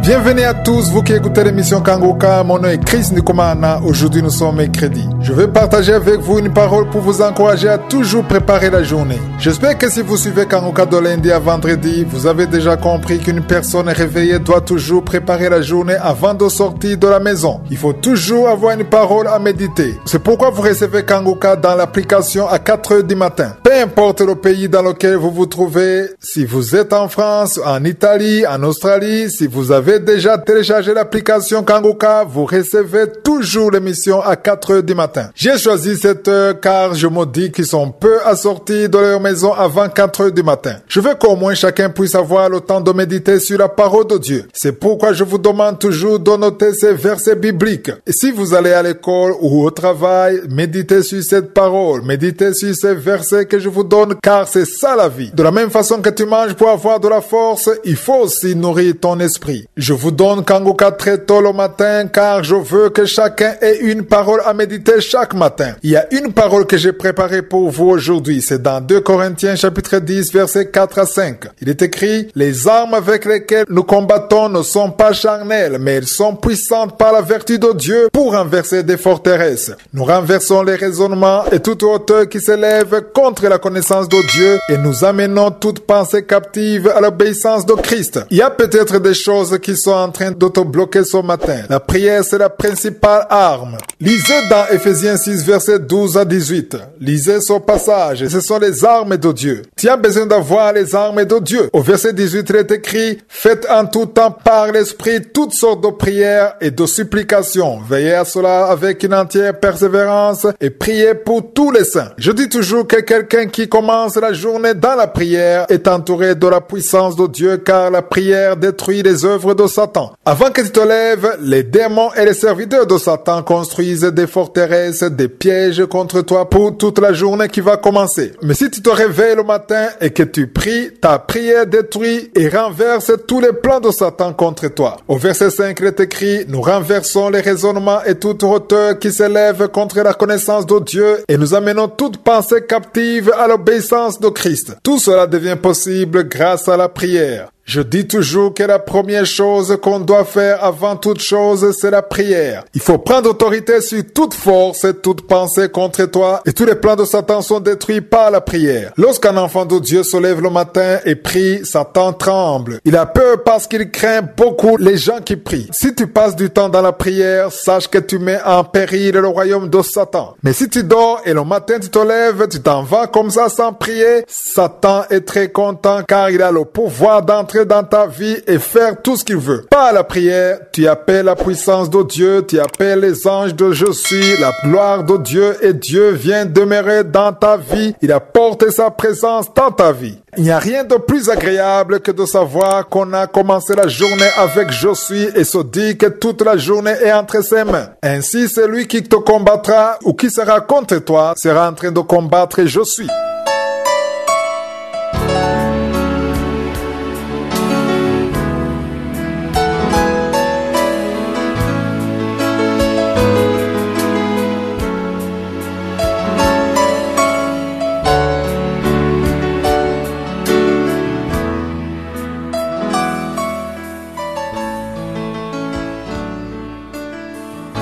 Bienvenue à tous, vous qui écoutez l'émission Kangoka. Mon nom est Chris Nikomana. Aujourd'hui, nous sommes mercredi. Je vais partager avec vous une parole pour vous encourager à toujours préparer la journée. J'espère que si vous suivez Kangoka de lundi à vendredi, vous avez déjà compris qu'une personne réveillée doit toujours préparer la journée avant de sortir de la maison. Il faut toujours avoir une parole à méditer. C'est pourquoi vous recevez Kangoka dans l'application à 4 heures du matin. Peu importe le pays dans lequel vous vous trouvez, si vous êtes en France, en Italie, en Australie, si vous avez déjà téléchargé l'application Kangoka, vous recevez toujours l'émission à 4 heures du matin. J'ai choisi cette heure car je me dis qu'ils sont peu à sortir de leur maison avant 4 heures du matin. Je veux qu'au moins chacun puisse avoir le temps de méditer sur la parole de Dieu. C'est pourquoi je vous demande toujours de noter ces versets bibliques. Et si vous allez à l'école ou au travail, méditez sur cette parole, méditez sur ces versets que je vous donne car c'est ça la vie. De la même façon que tu manges pour avoir de la force, il faut aussi nourrir ton esprit. Je vous donne Kangoka très tôt le matin car je veux que chacun ait une parole à méditer chaque matin. Il y a une parole que j'ai préparée pour vous aujourd'hui. C'est dans 2 Corinthiens chapitre 10 versets 4 à 5. Il est écrit: les armes avec lesquelles nous combattons ne sont pas charnelles, mais elles sont puissantes par la vertu de Dieu pour renverser des forteresses. Nous renversons les raisonnements et toute hauteur qui s'élève contre la connaissance de Dieu et nous amenons toute pensée captive à l'obéissance de Christ. Il y a peut-être des choses qui sont en train de te bloquer ce matin. La prière, c'est la principale arme. Lisez dans Ephésiens 6, versets 12 à 18. Lisez ce passage. Ce sont les armes de Dieu. Tu as besoin d'avoir les armes de Dieu. Au verset 18, il est écrit: faites en tout temps par l'Esprit toutes sortes de prières et de supplications. Veillez à cela avec une entière persévérance et priez pour tous les saints. Je dis toujours que quelqu'un qui commence la journée dans la prière est entouré de la puissance de Dieu car la prière détruit les œuvres de Satan. Avant que tu te lèves, les démons et les serviteurs de Satan construisent des forteresses, des pièges contre toi pour toute la journée qui va commencer. Mais si tu te réveilles le matin et que tu pries, ta prière détruit et renverse tous les plans de Satan contre toi. Au verset 5, il est écrit: nous renversons les raisonnements et toute hauteur qui s'élève contre la connaissance de Dieu et nous amenons toute pensée captive à l'obéissance de Christ. Tout cela devient possible grâce à la prière. Je dis toujours que la première chose qu'on doit faire avant toute chose, c'est la prière. Il faut prendre autorité sur toute force et toute pensée contre toi et tous les plans de Satan sont détruits par la prière. Lorsqu'un enfant de Dieu se lève le matin et prie, Satan tremble. Il a peur parce qu'il craint beaucoup les gens qui prient. Si tu passes du temps dans la prière, sache que tu mets en péril le royaume de Satan. Mais si tu dors et le matin tu te lèves, tu t'en vas comme ça sans prier, Satan est très content car il a le pouvoir d'entrer dans ta vie et faire tout ce qu'il veut. Par la prière, tu appelles la puissance de Dieu, tu appelles les anges de je suis, la gloire de Dieu et Dieu vient demeurer dans ta vie. Il apporte sa présence dans ta vie. Il n'y a rien de plus agréable que de savoir qu'on a commencé la journée avec je suis et se dire que toute la journée est entre ses mains. Ainsi, celui qui te combattra ou qui sera contre toi sera en train de combattre je suis.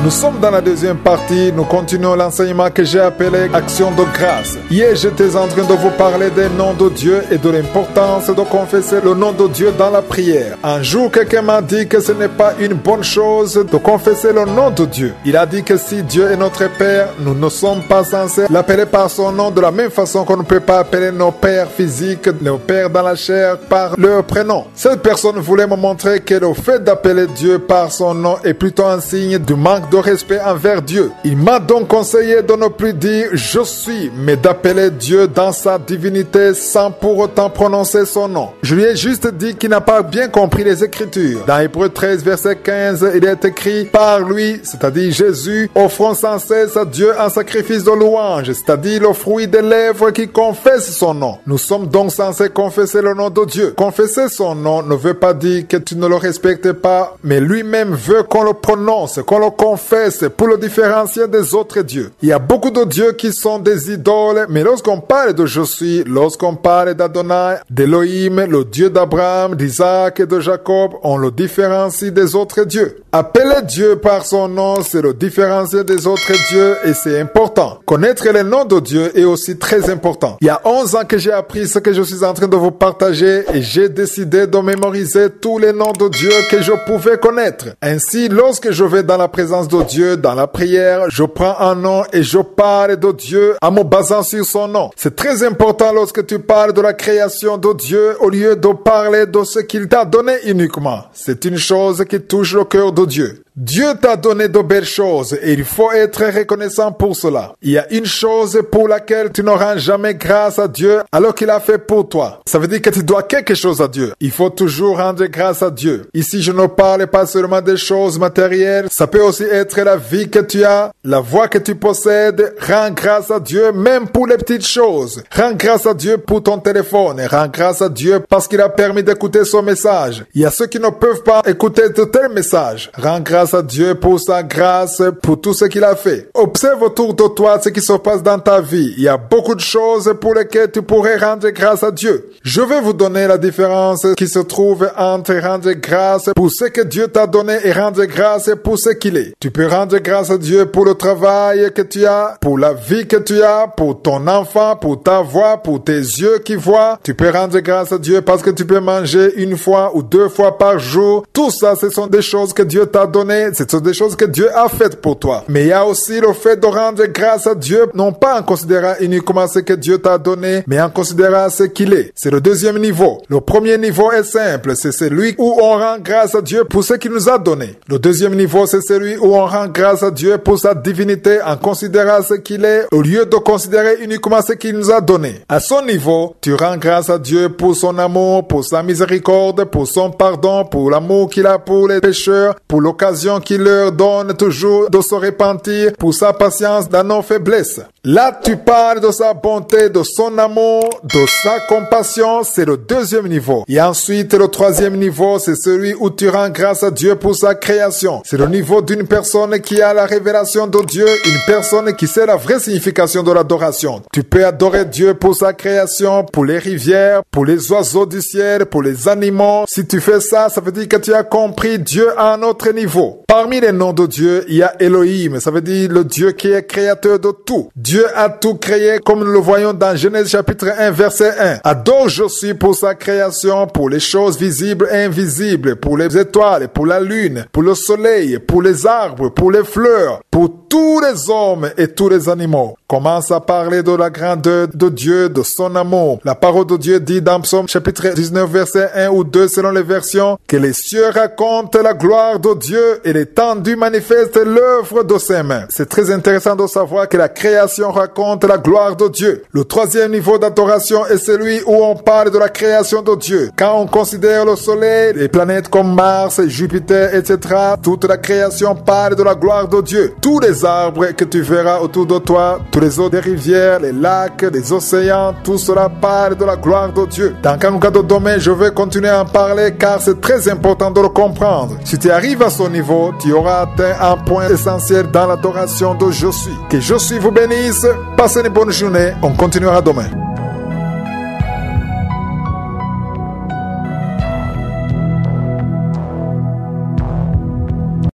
Nous sommes dans la deuxième partie, nous continuons l'enseignement que j'ai appelé Action de grâce. Hier, j'étais en train de vous parler des noms de Dieu et de l'importance de confesser le nom de Dieu dans la prière. Un jour, quelqu'un m'a dit que ce n'est pas une bonne chose de confesser le nom de Dieu. Il a dit que si Dieu est notre Père, nous ne sommes pas censés l'appeler par son nom de la même façon qu'on ne peut pas appeler nos pères physiques, nos pères dans la chair par leur prénom. Cette personne voulait me montrer que le fait d'appeler Dieu par son nom est plutôt un signe du manque de respect envers Dieu. Il m'a donc conseillé de ne plus dire je suis, mais d'appeler Dieu dans sa divinité sans pour autant prononcer son nom. Je lui ai juste dit qu'il n'a pas bien compris les Écritures. Dans Hébreux 13 verset 15, il est écrit: par lui, c'est-à-dire Jésus, offrons sans cesse à Dieu un sacrifice de louange, c'est-à-dire le fruit des lèvres qui confesse son nom. Nous sommes donc censés confesser le nom de Dieu. Confesser son nom ne veut pas dire que tu ne le respectes pas, mais lui-même veut qu'on le prononce, qu'on le confesse professe pour le différencier des autres dieux. Il y a beaucoup de dieux qui sont des idoles, mais lorsqu'on parle de je suis, lorsqu'on parle d'Adonai, d'Elohim, le Dieu d'Abraham, d'Isaac et de Jacob, on le différencie des autres dieux. Appeler Dieu par son nom, c'est le différencier des autres dieux et c'est important. Connaître le nom de Dieu est aussi très important. Il y a 11 ans que j'ai appris ce que je suis en train de vous partager et j'ai décidé de mémoriser tous les noms de Dieu que je pouvais connaître. Ainsi, lorsque je vais dans la présence de Dieu, dans la prière, je prends un nom et je parle de Dieu en me basant sur son nom. C'est très important lorsque tu parles de la création de Dieu au lieu de parler de ce qu'il t'a donné uniquement. C'est une chose qui touche le cœur de Dieu. Dieu t'a donné de belles choses et il faut être reconnaissant pour cela. Il y a une chose pour laquelle tu n'auras jamais grâce à Dieu alors qu'il a fait pour toi. Ça veut dire que tu dois quelque chose à Dieu. Il faut toujours rendre grâce à Dieu. Ici, je ne parle pas seulement des choses matérielles. Ça peut aussi être la vie que tu as, la voix que tu possèdes. Rends grâce à Dieu même pour les petites choses. Rends grâce à Dieu pour ton téléphone. Rends grâce à Dieu parce qu'il a permis d'écouter son message. Il y a ceux qui ne peuvent pas écouter de tels messages. Rends grâce à Dieu pour sa grâce, pour tout ce qu'il a fait. Observe autour de toi ce qui se passe dans ta vie. Il y a beaucoup de choses pour lesquelles tu pourrais rendre grâce à Dieu. Je vais vous donner la différence qui se trouve entre rendre grâce pour ce que Dieu t'a donné et rendre grâce pour ce qu'il est. Tu peux rendre grâce à Dieu pour le travail que tu as, pour la vie que tu as, pour ton enfant, pour ta voix, pour tes yeux qui voient. Tu peux rendre grâce à Dieu parce que tu peux manger une fois ou 2 fois par jour. Tout ça, ce sont des choses que Dieu t'a données. Ce sont des choses que Dieu a faites pour toi. Mais il y a aussi le fait de rendre grâce à Dieu, non pas en considérant uniquement ce que Dieu t'a donné, mais en considérant ce qu'il est. C'est le deuxième niveau. Le premier niveau est simple. C'est celui où on rend grâce à Dieu pour ce qu'il nous a donné. Le deuxième niveau, c'est celui où on rend grâce à Dieu pour sa divinité en considérant ce qu'il est, au lieu de considérer uniquement ce qu'il nous a donné. À son niveau, tu rends grâce à Dieu pour son amour, pour sa miséricorde, pour son pardon, pour l'amour qu'il a pour les pécheurs, pour l'occasion qu'il leur donne toujours de se repentir, pour sa patience dans nos faiblesses. Là, tu parles de sa bonté, de son amour, de sa compassion, c'est le deuxième niveau. Et ensuite, le troisième niveau, c'est celui où tu rends grâce à Dieu pour sa création. C'est le niveau d'une personne qui a la révélation de Dieu, une personne qui sait la vraie signification de l'adoration. Tu peux adorer Dieu pour sa création, pour les rivières, pour les oiseaux du ciel, pour les animaux. Si tu fais ça, ça veut dire que tu as compris Dieu à un autre niveau. Parmi les noms de Dieu, il y a Elohim, ça veut dire le Dieu qui est créateur de tout. Dieu a tout créé comme nous le voyons dans Genèse chapitre 1, verset 1. Adore je suis pour sa création, pour les choses visibles et invisibles, pour les étoiles, pour la lune, pour le soleil, pour les arbres, pour les fleurs, pour tous les hommes et tous les animaux. Commence à parler de la grandeur de Dieu, de son amour. La parole de Dieu dit dans Psaume chapitre 19, verset 1 ou 2 selon les versions, que les cieux racontent la gloire de Dieu et l'étendue manifeste l'œuvre de ses mains. C'est très intéressant de savoir que la création raconte la gloire de Dieu. Le troisième niveau d'adoration est celui où on parle de la création de Dieu. Quand on considère le soleil, les planètes comme Mars, Jupiter, etc., toute la création parle de la gloire de Dieu. Tous les arbres que tu verras autour de toi, tous les eaux des rivières, les lacs, les océans, tout cela parle de la gloire de Dieu. Dans Kanguka de Demain, je vais continuer à en parler car c'est très important de le comprendre. Si tu arrives à ce niveau, tu auras atteint un point essentiel dans l'adoration de Je suis. Que Je suis vous bénisse. Passez une bonne journée. On continuera demain.